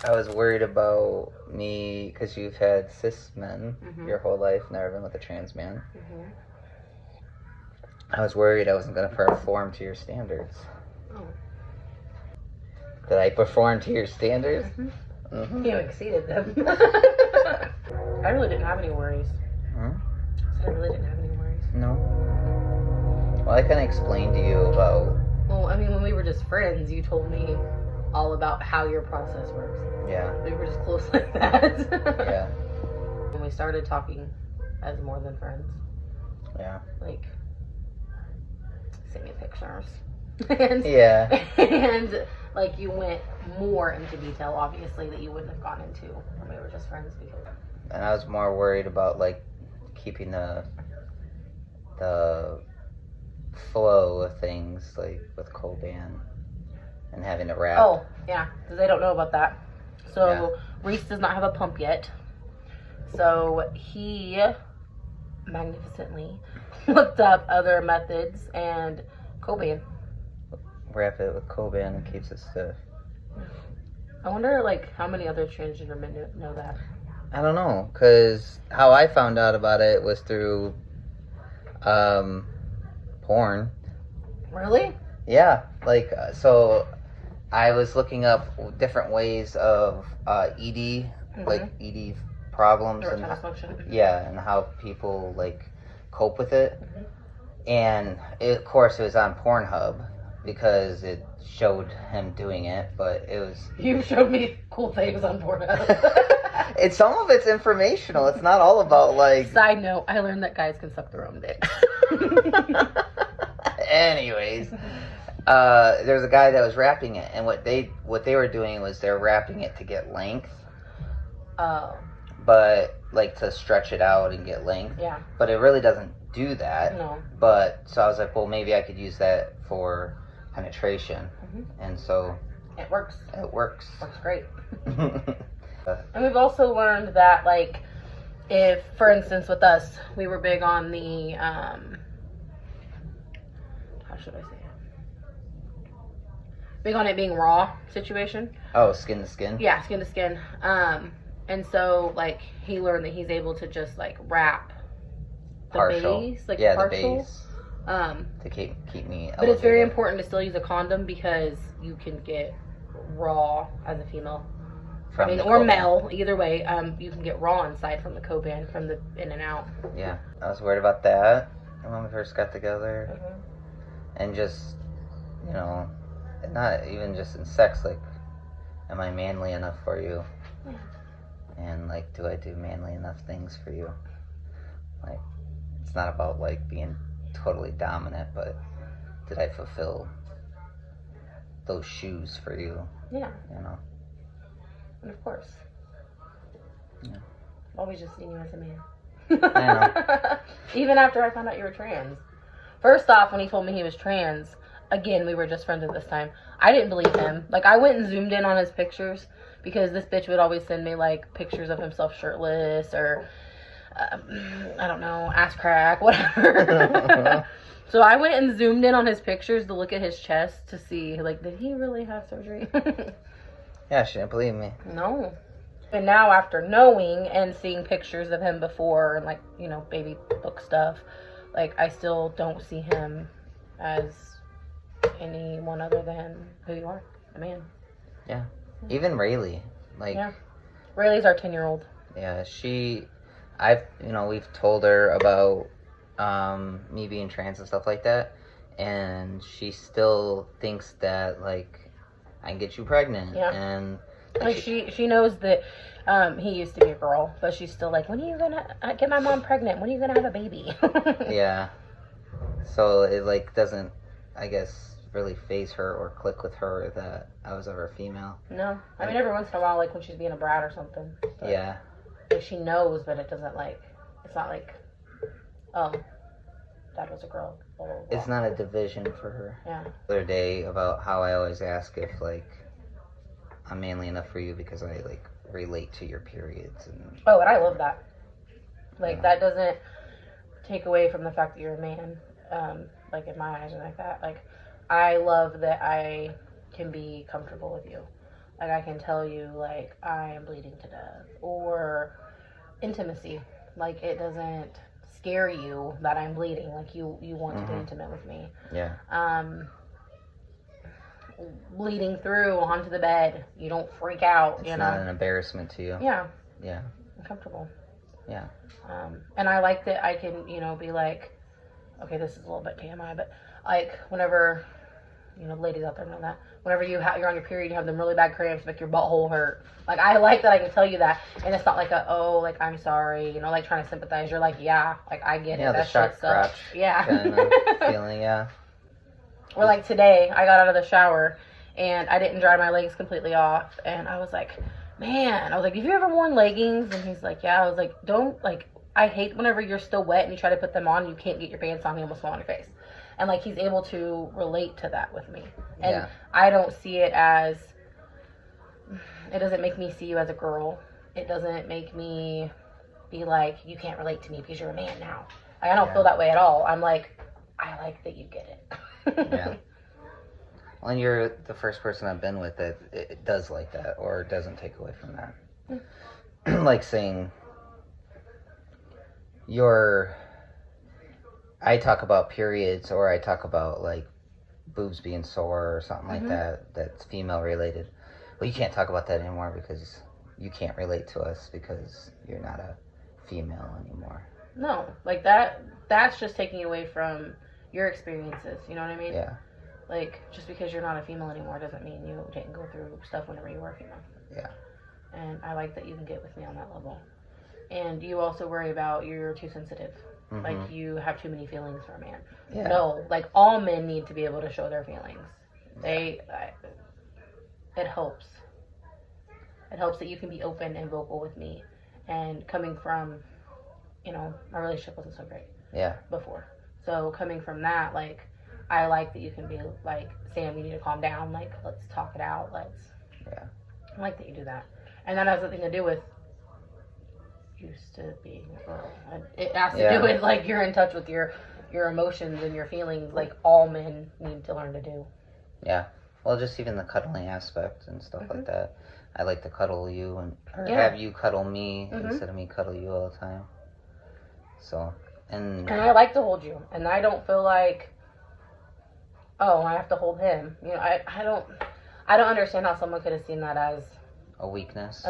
I was worried about me, because you've had cis men your whole life, never been with a trans man. I was worried I wasn't going to perform to your standards. Oh. Did I perform to your standards? You exceeded them. I really didn't have any worries. I really didn't have any worries. No. Well, I kind of explained to you about... Well, I mean, when we were just friends, you told me all about how your process works. Yeah. We were just close like that. Yeah. When we started talking as more than friends. Yeah. Like, sending pictures. And, yeah. And, like, you went more into detail, obviously, that you wouldn't have gone into when we were just friends before. And I was more worried about, like, keeping the flow of things, like, with Coban and having to rap. Oh, yeah, because they don't know about that. So, Reese does not have a pump yet. So, he magnificently looked up other methods, and Coban. Wrap it with Coban and keeps it stiff. I wonder, like, how many other transgender men know that? I don't know, because how I found out about it was through porn. Really? Yeah, like, so I was looking up different ways of ED, like ED problems. Erectile dysfunction. Yeah, and how people, like, cope with it. And, of course, it was on Pornhub, because it showed him doing it, but it was... You showed me cool things on Pornhub. Some of it's informational. It's not all about, like... Side note, I learned that guys can suck their own dick. Anyways, there's a guy that was wrapping it, and what they were doing was they're wrapping it to get length. Oh. But, like, to stretch it out and get length. Yeah. But it really doesn't do that. No. But, so I was like, well, maybe I could use that for penetration. And so... It works. It works. Works great. And we've also learned that, like, if, for instance, with us, we were big on the, how should I say it? Big on it being raw situation. Oh, skin to skin? Yeah, skin to skin. And so, like, he learned that he's able to just, like, wrap the base. Like, yeah, partial. The base. To keep me elevated. But it's very important to still use a condom because you can get raw as a female. Or male, either way. You can get raw inside from the Coban, from the in and out. Yeah, I was worried about that when we first got together. And just, you know, not even just in sex, like, am I manly enough for you? Yeah. And, like, do I do manly enough things for you? Like, it's not about, like, being totally dominant, but did I fulfill those shoes for you? Yeah. You know? And of course. Yeah. Always just seeing you as a man. I know. Even after I found out you were trans. First off, when he told me he was trans, again, we were just friends at this time. I didn't believe him. Like, I went and zoomed in on his pictures because this bitch would always send me, like, pictures of himself shirtless or, I don't know, ass crack, whatever. So I went and zoomed in on his pictures to look at his chest to see, like, did he really have surgery? Yeah, she didn't believe me. No. And now after knowing and seeing pictures of him before and, like, you know, baby book stuff, like, I still don't see him as anyone other than who you are, a man. Yeah. Even Rayleigh. Like... Yeah. Rayleigh's our 10-year-old. Yeah, we've told her about me being trans and stuff like that, and she still thinks that, like, I can get you pregnant. Yeah. And like she knows that he used to be a girl, but she's still like, when are you gonna get my mom pregnant? When are you gonna have a baby? Yeah. So it, like, doesn't, I guess, really phase her or click with her that I was ever female. No. I mean, every once in a while, like, when she's being a brat or something. Yeah. Like, she knows, but it doesn't, like, it's not like, oh, that was a girl. Blah, blah, blah. It's not a division for her. Yeah. The other day about how I always ask if, like, I'm manly enough for you because I, like, relate to your periods. And oh, and I love that. Like, that doesn't take away from the fact that you're a man, like, in my eyes and like that. Like, I love that I can be comfortable with you. Like, I can tell you, like, I am bleeding to death. Or intimacy. Like, it doesn't scare you that I'm bleeding. Like, you want to be intimate with me. Yeah. Bleeding through onto the bed. You don't freak out, It's not an embarrassment to you. Yeah. Yeah. I'm comfortable. Yeah. And I like that I can, be like, okay, this is a little bit TMI, but like whenever, ladies out there know that. Whenever you're on your period, you have them really bad cramps, make your butthole hurt. Like, I like that I can tell you that, and it's not like like, I'm sorry, like trying to sympathize. You're like, yeah, like, I get it. Yeah, the that shock shit sucks. crotch Yeah. kind of feeling, yeah. Or like today, I got out of the shower and I didn't dry my legs completely off, and I was like, man, have you ever worn leggings? And he's like, yeah. I was like, don't, like, I hate whenever you're still wet and you try to put them on and you can't get your pants on, you almost fall on your face. And like, he's able to relate to that with me. And yeah. I don't see it as, it doesn't make me see you as a girl. It doesn't make me be like, you can't relate to me because you're a man now. Like, I don't feel that way at all. I'm like, I like that you get it. Yeah. Well, and you're the first person I've been with that it does like that, or doesn't take away from that. Like saying, I talk about periods, or I talk about like boobs being sore or something like that, that's female related. Well, you can't talk about that anymore because you can't relate to us because you're not a female anymore. No, like that's just taking away from your experiences, you know what I mean? Yeah. Like, just because you're not a female anymore doesn't mean you didn't go through stuff whenever you were a female. Yeah. And I like that you can get with me on that level. And you also worry about you're too sensitive. Like, you have too many feelings for a man. Yeah. No, like, all men need to be able to show their feelings. It helps. It helps that you can be open and vocal with me. And coming from, my relationship wasn't so great. Yeah. Before. So coming from that, like, I like that you can be like, Sam, you need to calm down. Like, let's talk it out. Yeah. I like that you do that. And that has nothing to do with used to being a girl. It has to do with, like, you're in touch with your emotions and your feelings, like all men need to learn to do. Yeah. Well, just even the cuddling aspect and stuff like that. I like to cuddle you or have you cuddle me instead of me cuddle you all the time. So, and I like to hold you, and I don't feel like, oh, I have to hold him. I don't understand how someone could have seen that as a weakness.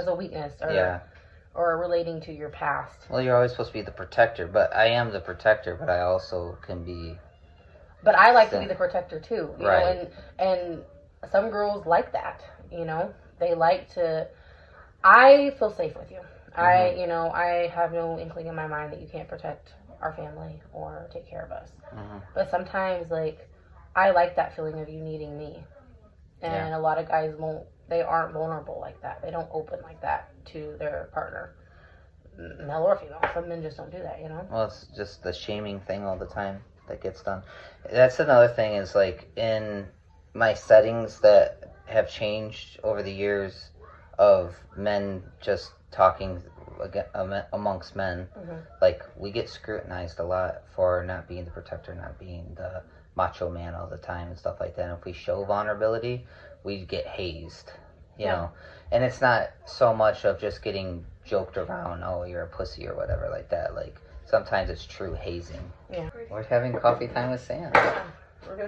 Or relating to your past. Well, you're always supposed to be the protector, but I am the protector, but I also can be. But I like to be the protector too, you right? know, and some girls like that, They like to. I feel safe with you. I have no inkling in my mind that you can't protect our family or take care of us. But sometimes, like, I like that feeling of you needing me, and a lot of guys won't. They aren't vulnerable like that. They don't open like that to their partner, male or female. Some men just don't do that, Well, it's just the shaming thing all the time that gets done. That's another thing is, like, in my settings that have changed over the years of men just talking amongst men, like, we get scrutinized a lot for not being the protector, not being the macho man all the time and stuff like that. And if we show vulnerability, we get hazed, you know. And it's not so much of just getting joked around, oh, you're a pussy or whatever like that. Like, sometimes it's true hazing. Yeah. We're having coffee time with Sam.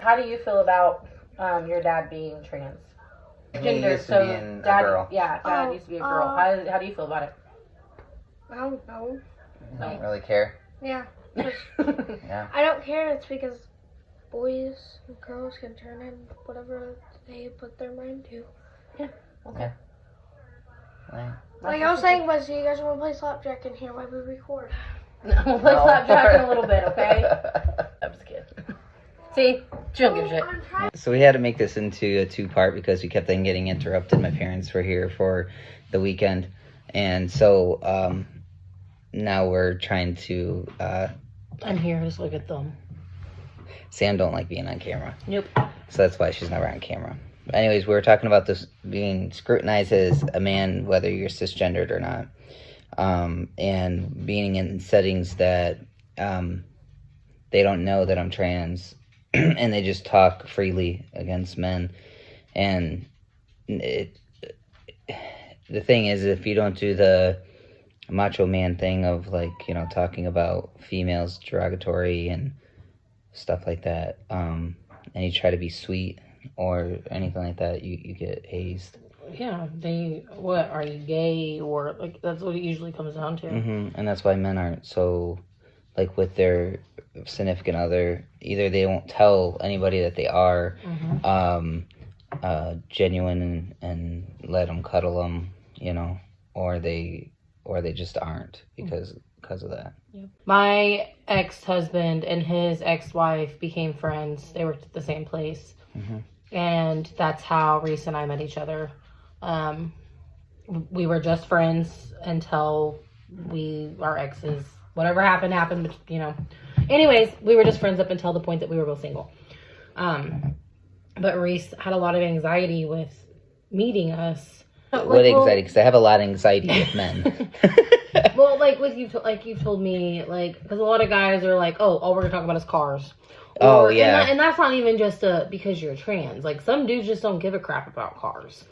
How do you feel about your dad being trans? He used to be a girl. Yeah, dad used to be a girl. How do you feel about it? I don't know. You don't really care? Yeah. Yeah. I don't care. It's because boys and girls can turn in whatever they put their mind to. Yeah. Okay. Yeah. Like I was saying, was you guys want to play slapjack in here while we record? No, we'll play slapjack in a little bit, okay? I'm just kidding. See? She don't give a shit. So we had to make this into a two-part because we kept on getting interrupted. My parents were here for the weekend. And so now we're trying to... I'm here. Just look at them. Sam don't like being on camera. Nope. So that's why she's never on camera. But anyways, we were talking about this being scrutinized as a man, whether you're cisgendered or not. And being in settings that they don't know that I'm trans. And they just talk freely against men. And the thing is, if you don't do the macho man thing of like, you know, talking about females derogatory and stuff like that, and you try to be sweet or anything like that, you get hazed. Yeah, what, are you gay? Or, like, that's what it usually comes down to. And that's why men aren't so, like, with their significant other, either they won't tell anybody that they are genuine and let them cuddle them, you know, or they just aren't because of that. Yeah. My ex-husband and his ex-wife became friends. They worked at the same place. And that's how Reese and I met each other. We were just friends until our exes, whatever happened, but, you know. Anyways, we were just friends up until the point that we were both single. But Reese had a lot of anxiety with meeting us. What anxiety? Because I have a lot of anxiety with men. Well, like with you, like you've told me, like, because a lot of guys are like, oh, all we're gonna talk about is cars. Oh, yeah. And that's not even just because you're trans. Like, some dudes just don't give a crap about cars.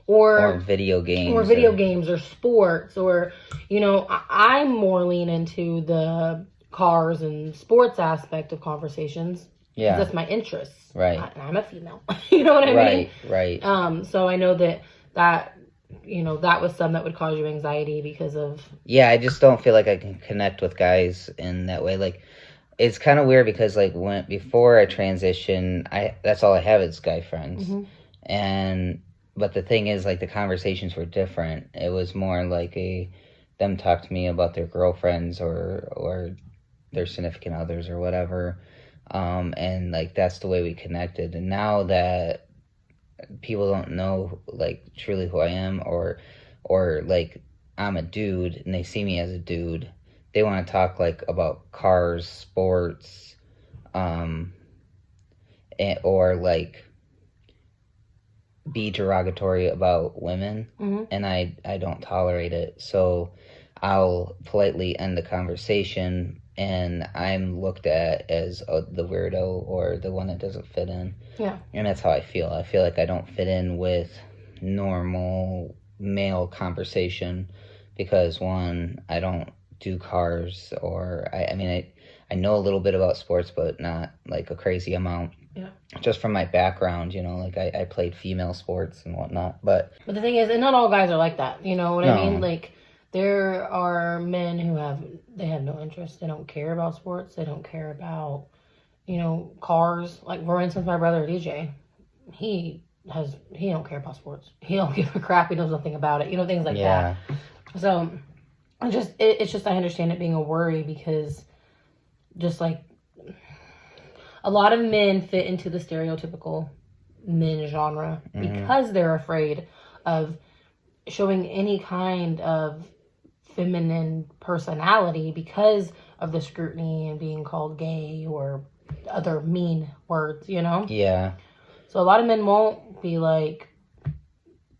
Or video games. Or video games or sports. Or, you know, I'm more lean into the cars and sports aspect of conversations. Yeah. That's my interest. Right. And I'm a female. You know what I mean? Right. So I know that, you know, that was some that would cause you anxiety because of... Yeah, I just don't feel like I can connect with guys in that way. Like, it's kind of weird because, like, before I transition, that's all I have is guy friends. But the thing is, like, the conversations were different. It was more like them talk to me about their girlfriends or their significant others or whatever. And, like, that's the way we connected. And now that people don't know, like, truly who I am or like, I'm a dude and they see me as a dude, they want to talk, like, about cars, sports, or, like, be derogatory about women, and I don't tolerate it. So I'll politely end the conversation, and I'm looked at as the weirdo or the one that doesn't fit in. Yeah. And that's how I feel. I feel like I don't fit in with normal male conversation because, one, I don't do cars, or I mean I know a little bit about sports, but not like a crazy amount. Yeah. Just from my background, you know, like I played female sports and whatnot. But the thing is, and not all guys are like that. You know what I mean? Like, there are men who have no interest. They don't care about sports. They don't care about, you know, cars. Like, for instance, my brother DJ, he don't care about sports. He don't give a crap. He knows nothing about it. You know, things like that. So it's just I understand it being a worry because just like a lot of men fit into the stereotypical men genre because they're afraid of showing any kind of feminine personality because of the scrutiny and being called gay or other mean words, you know? Yeah. So a lot of men won't be like,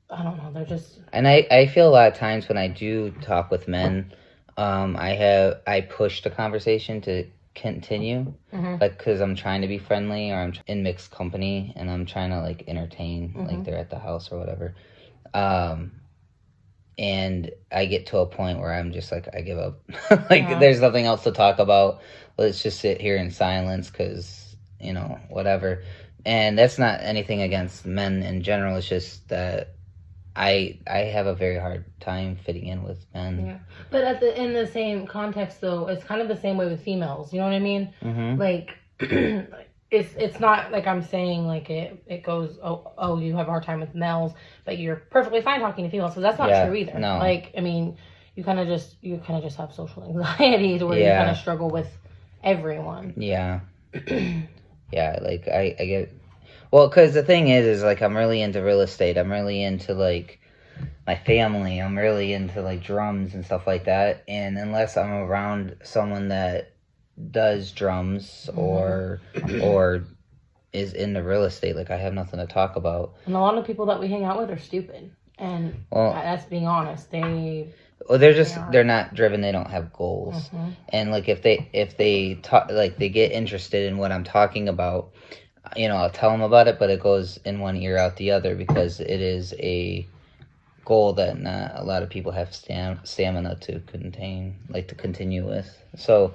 I don't know, they're just... And I feel a lot of times when I do talk with men, I push the conversation to continue, like, because I'm trying to be friendly or I'm in mixed company and I'm trying to, like, entertain, like they're at the house or whatever. And I get to a point where I'm just like, I give up. There's nothing else to talk about. Let's just sit here in silence because, you know, whatever. And that's not anything against men in general. It's just that I have a very hard time fitting in with men. Yeah. But in the same context, though, it's kind of the same way with females. You know what I mean? Like, it's not like I'm saying like it goes, oh, you have a hard time with males, but you're perfectly fine talking to females. So that's not true either. No. Like, I mean, you kind of just have social anxiety to where you kind of struggle with everyone. Yeah. Yeah, like I get... Well, because the thing is like I'm really into real estate. I'm really into like my family. I'm really into like drums and stuff like that. And unless I'm around someone that does drums or is into real estate, like I have nothing to talk about. And a lot of people that we hang out with are stupid. And that's being honest. They're not driven. They don't have goals. And like if they talk, like they get interested in what I'm talking about, you know, I'll tell them about it, but it goes in one ear out the other because it is a goal that not a lot of people have stamina to contain, like to continue with. So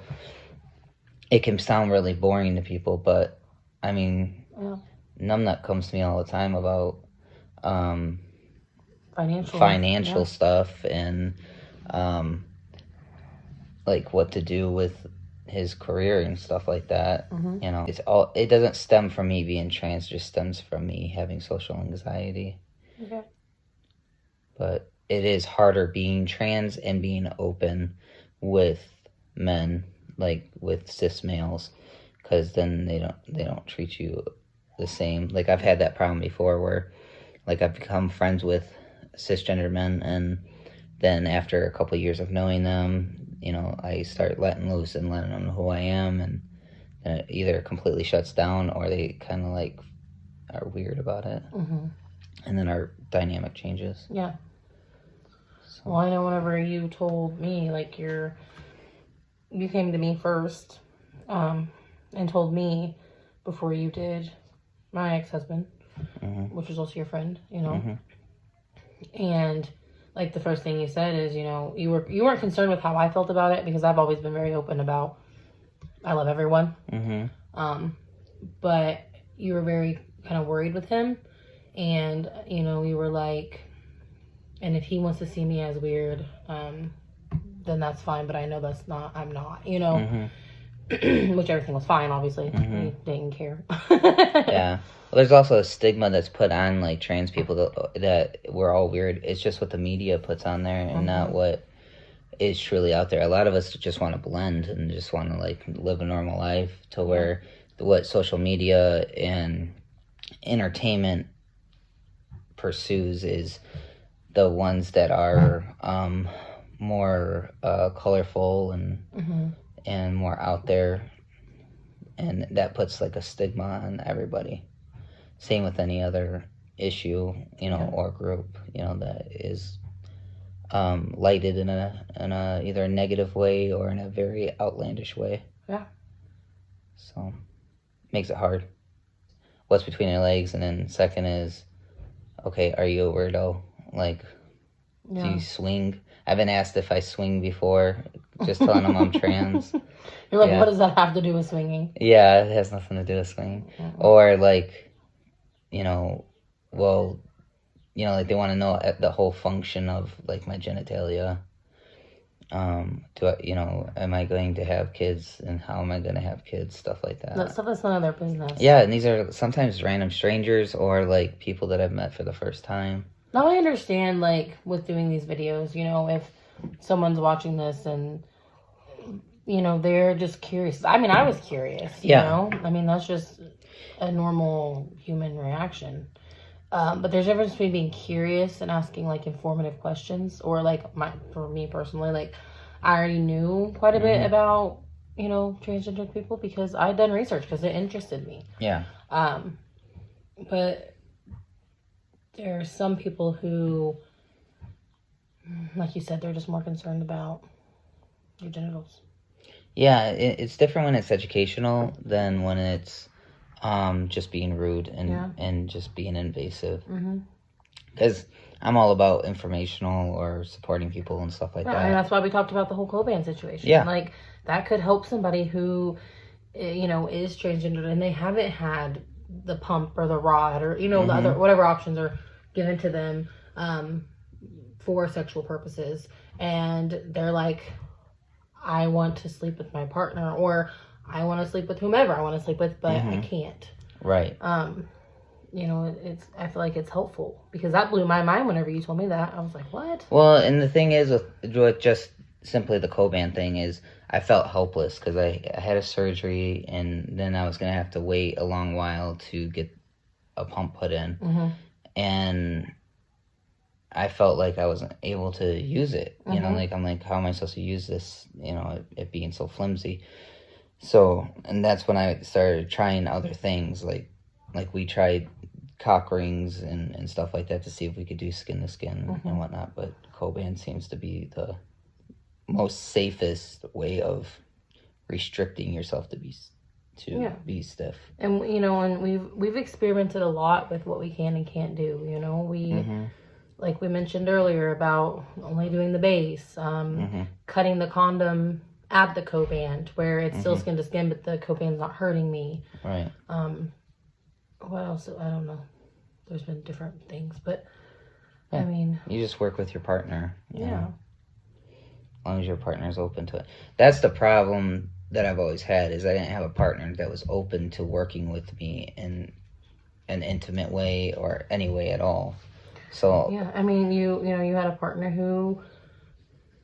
it can sound really boring to people, but I mean, Yeah. Numbnut comes to me all the time about Financial yeah. stuff and like what to do with his career and stuff like that. You know, it doesn't stem from me being trans, it just stems from me having social anxiety. Okay. But it is harder being trans and being open with men, like with cis males, because then they don't treat you the same. Like I've had that problem before where like I've become friends with cisgender men, and then after a couple of years of knowing them, you know, I start letting loose and letting them know who I am, and it either completely shuts down or they kind of like are weird about it. And then our dynamic changes. Yeah. So. Well, I know whenever you told me, like, you came to me first, and told me before you did my ex-husband, which was also your friend, you know, and like the first thing you said is, you know, you weren't concerned with how I felt about it, because I've always been very open about I love everyone. But you were very kind of worried with him, and you know, you were like, and if he wants to see me as weird, then that's fine, but I know I'm not, you know. Which everything was fine, obviously. We didn't care. Yeah. Well, there's also a stigma that's put on like trans people that we're all weird. It's just what the media puts on there and not what is truly out there. A lot of us just want to blend and just want to like live a normal life, to where what social media and entertainment pursues is the ones that are more colorful and more out there, and that puts like a stigma on everybody. Same with any other issue, you know, or group, you know, that is lighted in a either a negative way or in a very outlandish way. Yeah. So makes it hard. What's between your legs, and then second is, okay, are you a weirdo? Like, do you swing? I've been asked if I swing before, just telling them I'm trans. You're like, what does that have to do with swinging? Yeah, it has nothing to do with swinging. Or like, you know, well, you know, like they want to know the whole function of like my genitalia. Do I, you know, am I going to have kids, and how am I going to have kids? Stuff like that. That stuff is none of their business. Yeah, and these are sometimes random strangers or like people that I've met for the first time. Now I understand, like, with doing these videos, you know, if someone's watching this and, you know, they're just curious. I mean, I was curious, you know? I mean, that's just a normal human reaction. But there's a difference between being curious and asking, like, informative questions. Or, like, for me personally, like, I already knew quite a bit about, you know, transgender people because I'd done research because it interested me. Yeah. But there are some people who, like you said, they're just more concerned about your genitals. Yeah, it's different when it's educational than when it's just being rude and just being invasive. Because I'm all about informational or supporting people and stuff like that. And that's why we talked about the whole Coban situation. Yeah. Like, that could help somebody who, you know, is transgender and they haven't had the pump or the rod or, you know, the other, whatever options are given to them for sexual purposes. And they're like, I want to sleep with my partner, or I want to sleep with whomever I want to sleep with, but I can't. Right. You know, I feel like it's helpful because that blew my mind whenever you told me that. I was like, what? Well, and the thing is with just simply the Coban thing is I felt helpless because I had a surgery and then I was going to have to wait a long while to get a pump put in. And I felt like I wasn't able to use it. You know, like, I'm like, how am I supposed to use this, you know, it being so flimsy? So, and that's when I started trying other things. Like we tried cock rings and stuff like that to see if we could do skin to skin and whatnot. But Coban seems to be the most safest way of restricting yourself to be stiff. And, you know, and we've experimented a lot with what we can and can't do. You know, like we mentioned earlier about only doing the base, cutting the condom at the co-band where it's still skin to skin, but the co-band's not hurting me. Right. What else? I don't know. There's been different things, but Yeah. I mean, You just work with your partner. You yeah. know, as long as your partner's open to it. That's the problem that I've always had, is I didn't have a partner that was open to working with me in an intimate way or any way at all. So Yeah, I mean, you had a partner who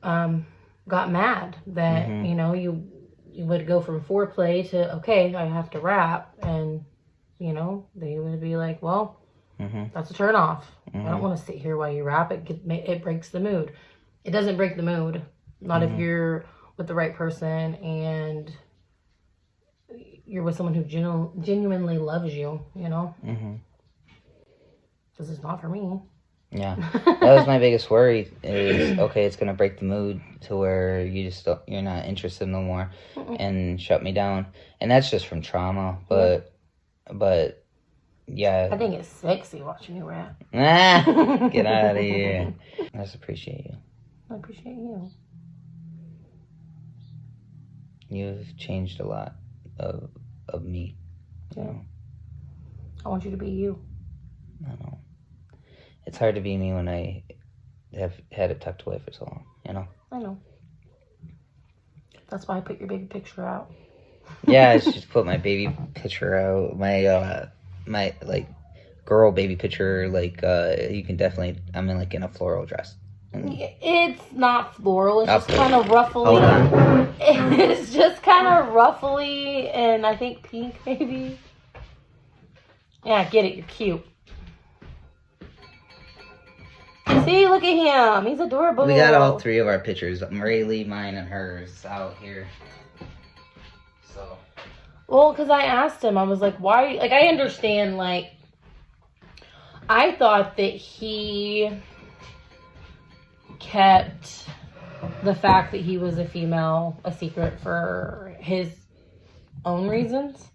got mad that you would go from foreplay to, okay, I have to wrap, and they would be like, well, that's a turn off. I don't want to sit here while you wrap. It breaks the mood. It doesn't break the mood, not if you're with the right person and you're with someone who genuinely loves you. This is not for me. Yeah, that was my biggest worry. Is okay, it's gonna break the mood to where you're not interested no more, and shut me down. And that's just from trauma. But yeah, I think it's sexy watching you rap. Get out of here. I just appreciate you. I appreciate you. You've changed a lot of me. Yeah. I want you to be you. I know. It's hard to be me when I have had it tucked away for so long, I know. That's why I put your baby picture out. Yeah, I should put my baby picture out. My like girl baby picture. Like you can definitely. I'm in a floral dress. It's not floral. It's just kind of ruffly. Hold on. It's just kind of ruffly and I think pink maybe. Yeah, get it. You're cute. See, look at him. He's adorable. We got all three of our pictures. Rayleigh, mine, and hers out here. So. Well, because I asked him, I was like, why? Like, I understand, like, I thought that he kept the fact that he was a female a secret for his own reasons.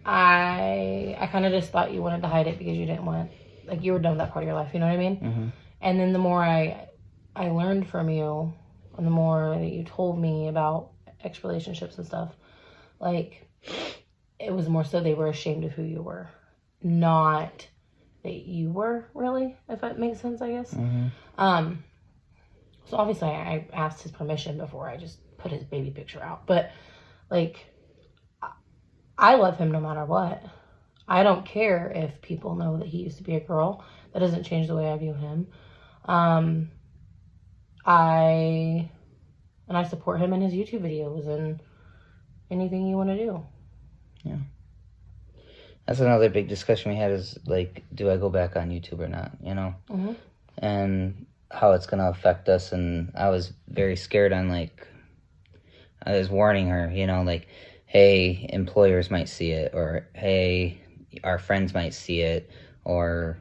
I kind of just thought you wanted to hide it because you didn't want, like, you were done with that part of your life, you know what I mean? Mm-hmm. And then the more I learned from you, and the more that you told me about ex-relationships and stuff, like, it was more so they were ashamed of who you were, not that you were, really, if that makes sense, I guess. Mm-hmm. So obviously I asked his permission before I just put his baby picture out, but, like, I love him no matter what. I don't care if people know that he used to be a girl. That doesn't change the way I view him. I support him in his YouTube videos and anything you want to do. Yeah. That's another big discussion we had is, like, do I go back on YouTube or not, Mm-hmm. And how it's going to affect us. And I was very scared on, like, I was warning her, like, hey, employers might see it, or hey, our friends might see it, or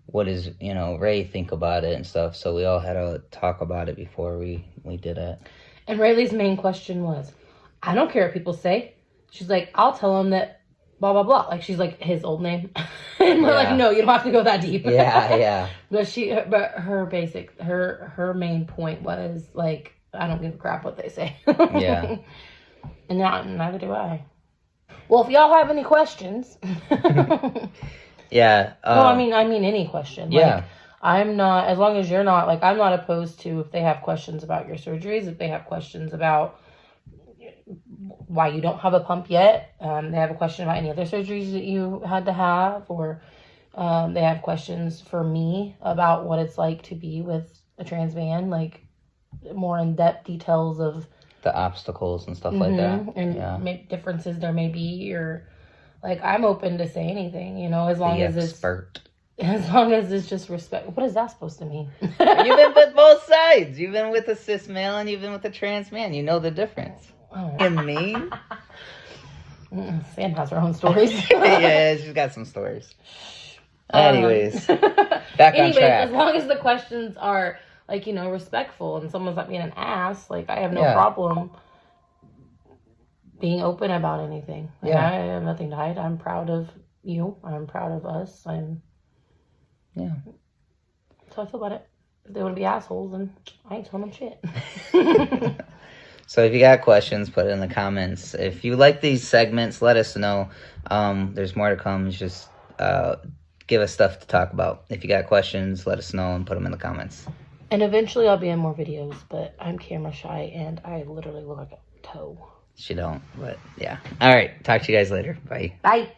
what does, Ray think about it and stuff. So we all had to talk about it before we did it. And Rayleigh's main question was, I don't care what people say. She's like, I'll tell them that blah, blah, blah. Like, she's like, his old name. And we're like, no, you don't have to go that deep. Yeah. But her main point was, like, I don't give a crap what they say. Yeah. And neither do I. Well, if y'all have any questions. Yeah. No, I mean any question. Yeah. Like, I'm not, as long as you're not, like, I'm not opposed to if they have questions about your surgeries, if they have questions about why you don't have a pump yet, they have a question about any other surgeries that you had to have, or they have questions for me about what it's like to be with a trans man, like more in-depth details of the obstacles and stuff like that. And differences there may be, or, like, I'm open to say anything, as long as it's just respect. What is that supposed to mean? You've been with both sides. You've been with a cis male and you've been with a trans man. You know the difference. Oh. And me? Sam has her own stories. Yeah, she's got some stories. Anyways, back on track. As long as the questions are, like, respectful, and someone's not being an ass, like, I have no problem being open about anything. Like, I have nothing to hide. I'm proud of you. I'm proud of us. I'm Yeah. So I feel about it. If they want to be assholes, then I ain't telling them shit. So if you got questions, put it in the comments. If you like these segments, let us know. There's more to come. Just give us stuff to talk about. If you got questions, let us know and put them in the comments. And eventually I'll be in more videos, but I'm camera shy and I literally look like a toe. She don't, but yeah. All right. Talk to you guys later. Bye. Bye.